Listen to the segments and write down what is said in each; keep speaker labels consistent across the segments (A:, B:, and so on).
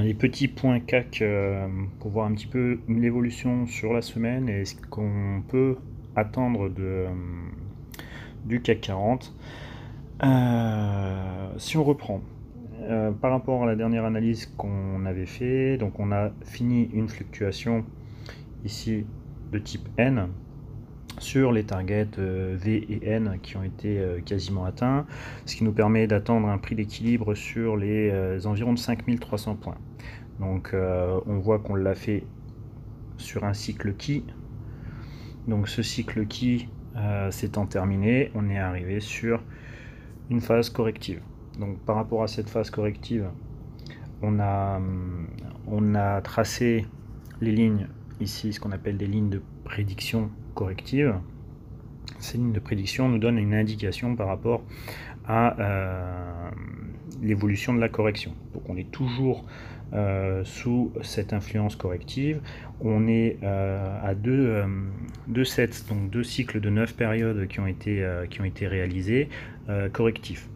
A: les petits points CAC pour voir un petit peu l'évolution sur la semaine et ce qu'on peut attendre du CAC 40. Si on reprend par rapport à la dernière analyse qu'on avait fait, donc on a fini une fluctuation ici de type N sur les targets V et N qui ont été quasiment atteints, ce qui nous permet d'attendre un prix d'équilibre sur les environs de 5300 points. Donc on voit qu'on l'a fait sur un cycle qui. Donc ce cycle qui s'étant terminé, on est arrivé sur une phase corrective. Donc par rapport à cette phase corrective, on a tracé les lignes ici, ce qu'on appelle des lignes de prédiction corrective. Ces lignes de prédiction nous donnent une indication par rapport à l'évolution de la correction. Donc on est toujours sous cette influence corrective. On est à deux sets, donc deux cycles de 9 périodes qui ont été réalisés correctifs.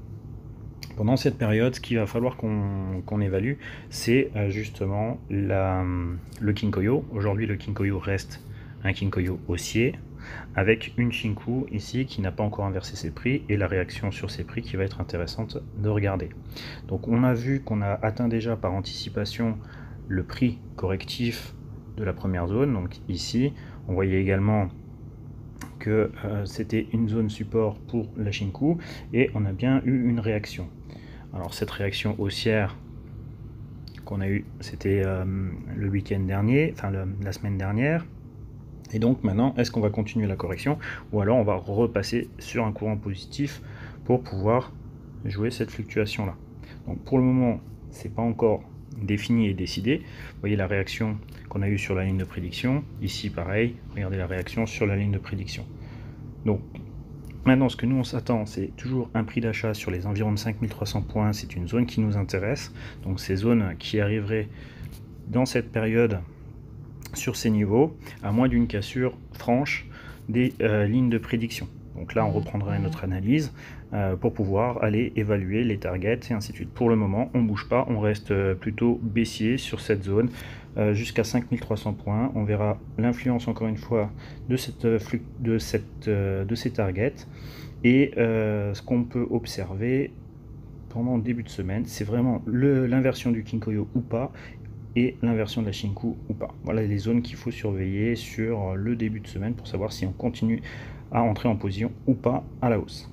A: Pendant cette période, ce qu'il va falloir qu'on évalue, c'est justement le Kinkoyo. Aujourd'hui, le Kinkoyo reste un Kinkoyo haussier, avec une Shinku ici qui n'a pas encore inversé ses prix, et la réaction sur ces prix qui va être intéressante de regarder. Donc on a vu qu'on a atteint déjà par anticipation le prix correctif de la première zone, donc ici, on voyait également que c'était une zone support pour la Shinku, et on a bien eu une réaction. Alors cette réaction haussière qu'on a eue, c'était le week-end dernier, enfin la semaine dernière. Et donc maintenant, est-ce qu'on va continuer la correction ou alors on va repasser sur un courant positif pour pouvoir jouer cette fluctuation là. Donc pour le moment, c'est pas encore défini et décidé. Vous voyez la réaction qu'on a eue sur la ligne de prédiction. Ici pareil, regardez la réaction sur la ligne de prédiction. Donc maintenant, ce que nous on s'attend, c'est toujours un prix d'achat sur les environs de 5300 points. C'est une zone qui nous intéresse. Donc ces zones qui arriveraient dans cette période sur ces niveaux, à moins d'une cassure franche des lignes de prédiction. Donc là, on reprendra notre analyse pour pouvoir aller évaluer les targets et ainsi de suite. Pour le moment, on ne bouge pas, on reste plutôt baissier sur cette zone jusqu'à 5300 points. On verra l'influence encore une fois de ces targets. Et ce qu'on peut observer pendant le début de semaine, c'est vraiment l'inversion du Kinkoyo ou pas, et l'inversion de la Shinku ou pas. Voilà les zones qu'il faut surveiller sur le début de semaine pour savoir si on continue à entrer en position ou pas à la hausse.